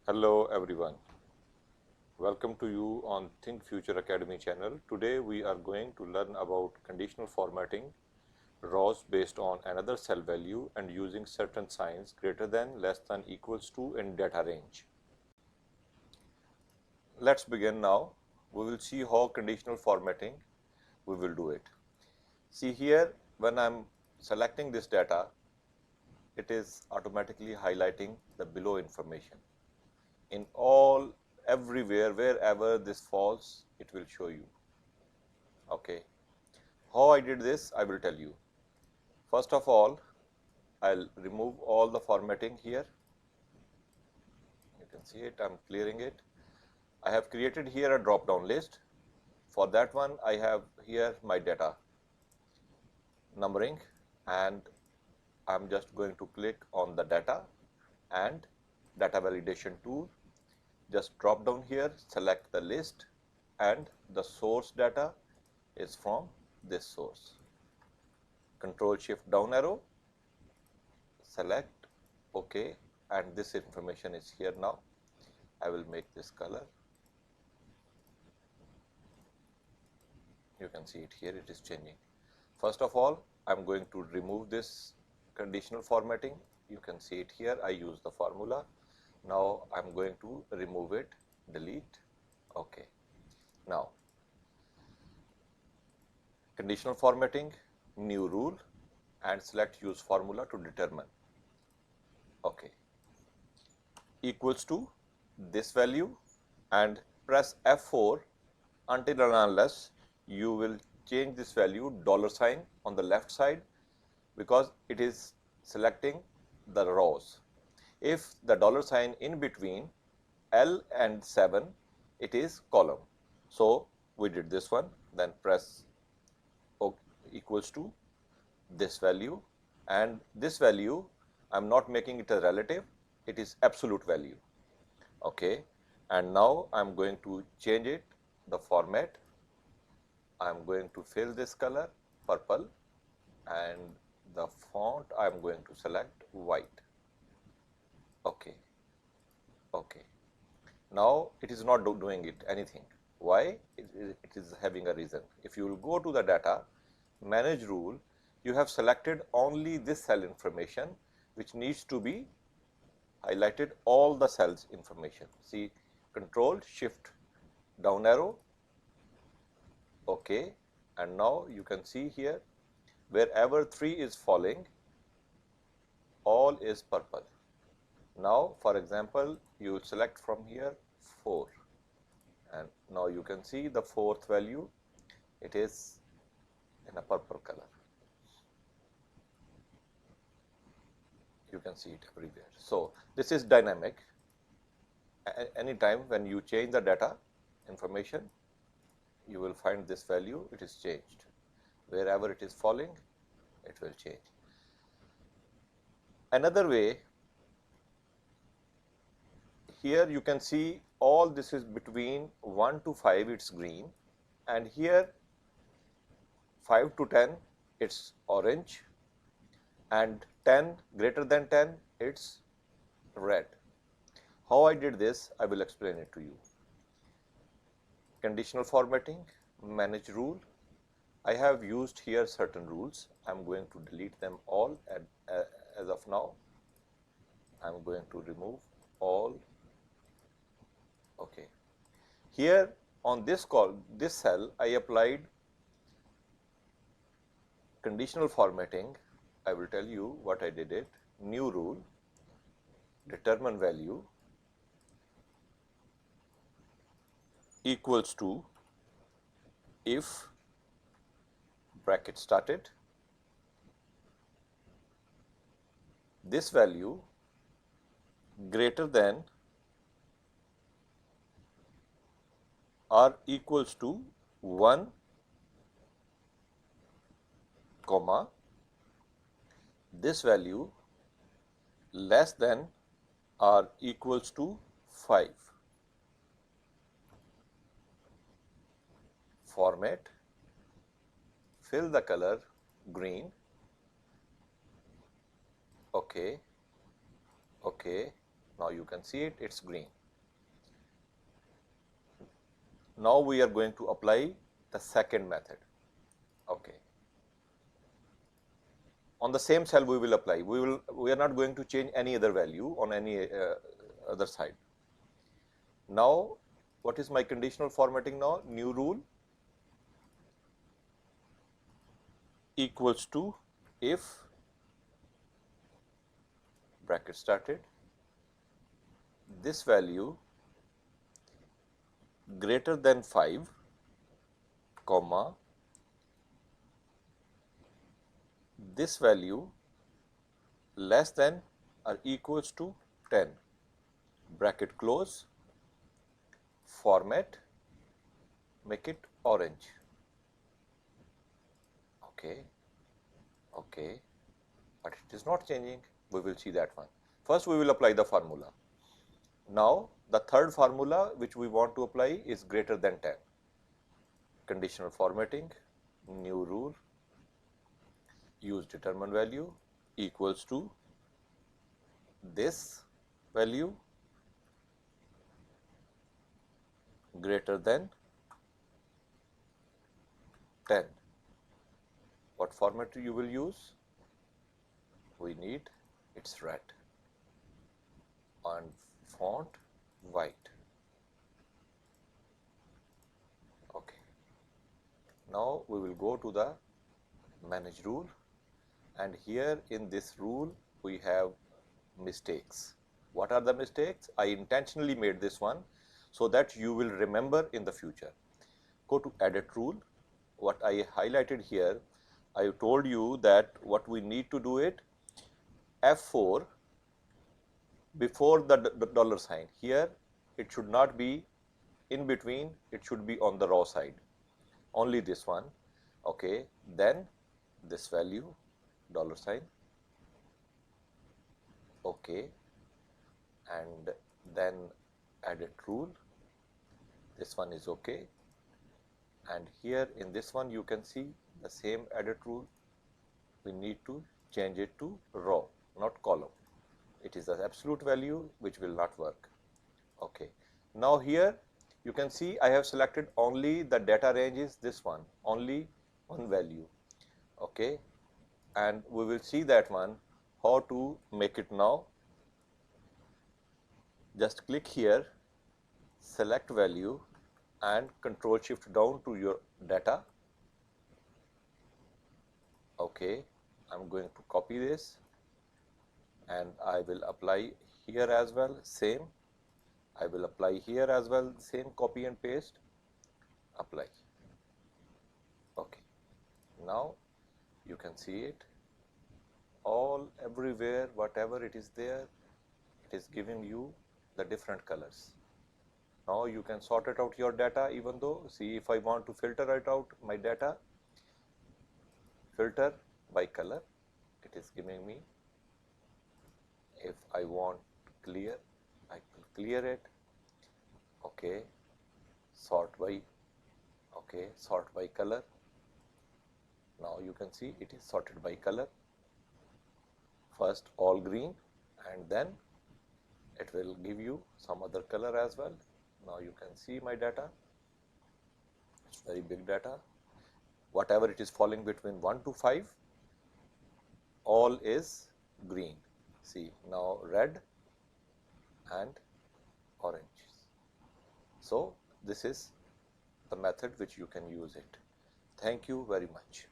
Hello everyone, welcome to you on Think Future Academy channel. Today we are going to learn about conditional formatting rows based on another cell value and using certain signs greater than, less than, equals to in data range. Let's begin now. We will see how conditional formatting we will do it. See here, when I am selecting this data, it is automatically highlighting the below information. In everywhere, wherever this falls, it will show you. Okay. How I did this, I will tell you. First of all, I'll remove all the formatting here. You can see it, I'm clearing it. I have created here a drop down list. For that one, I have here my data numbering, and I'm just going to click on the data and data validation tool. Just drop down here, select the list, and the source data is from this source. Control Shift down arrow, select OK, and this information is here now. I will make this color. You can see it here, it is changing. First of all, I am going to remove this conditional formatting. You can see it here, I use the formula. Now I am going to remove it, delete, OK. Now, conditional formatting, new rule, and select use formula to determine. OK. Equals to this value, and press F4 until and unless you will change this value $sign on the left side, because it is selecting the rows. If the $sign in between L and 7, it is column. So we did this one, then press OK equals to this value, and this value I am not making it a relative, it is absolute value. Okay, and now I am going to change it, the format. I am going to fill this color purple, and the font I am going to select white. Okay. Okay. Now it is not doing it anything. Why? It is having a reason. If you will go to the data, manage rule, you have selected only this cell information which needs to be highlighted all the cells information. See, Control Shift down arrow, OK, and now you can see here wherever 3 is falling, all is purple. Now, for example, you will select from here 4, and now you can see the fourth value, it is in a purple color. You can see it everywhere. So this is dynamic. Anytime when you change the data information, you will find this value, it is changed. Wherever it is falling, it will change. Another way, here you can see all this is between 1 to 5, it's green, and here 5 to 10, it's orange, and 10 greater than 10, it's red. How I did this, I will explain it to you. Conditional formatting, manage rule. I have used here certain rules. I am going to delete them all as of now. I am going to remove all. Okay. Here on this cell, I applied conditional formatting. I will tell you what I did it. New rule, determine value equals to if bracket started this value greater than or equals to 1, comma, this value less than or equals to 5. Format, fill the color green. Okay, okay, Now you can see it, it's green. Now we are going to apply the second method. Okay. On the same cell we will apply. We are not going to change any other value on any other side. Now, what is my conditional formatting now? New rule equals to if bracket started this value greater than 5 comma this value less than or equals to 10 bracket close, format, make it orange. Okay, okay, but it is not changing. We will see that one. First we will apply the formula. Now the third formula which we want to apply is greater than 10. Conditional formatting, new rule, use determine value equals to this value greater than 10. What format you will use? We need it's red and font white. Okay. Now we will go to the manage rule, and here in this rule we have mistakes. What are the mistakes? I intentionally made this one so that you will remember in the future. Go to edit rule. What I highlighted here, I told you that what we need to do it F4 before the dollar sign. Here it should not be in between, it should be on the raw side, only this one. Okay, then this value dollar sign, okay, and then edit rule, this one is okay, and here in this one you can see the same edit rule. We need to change it to raw, not column. It is the absolute value which will not work. Okay. Now here you can see I have selected only the data range is this one, only one value. Okay. And we will see that one, how to make it now. Just click here, select value and control shift down to your data. Okay. I'm going to copy this and I will apply here as well, same. I will apply here as well, same, copy and paste, apply. Okay. Now you can see it all everywhere, whatever it is there, it is giving you the different colors. Now you can sort it out your data, even though, see, if I want to filter it out my data, filter by color, it is giving me. If I want clear, I will clear it. Okay, sort by, okay, sort by color. Now you can see it is sorted by color. First all green and then it will give you some other color as well. Now you can see my data. It's very big data. Whatever it is falling between 1 to 5, all is green. See, now red and orange. So this is the method which you can use it. Thank you very much.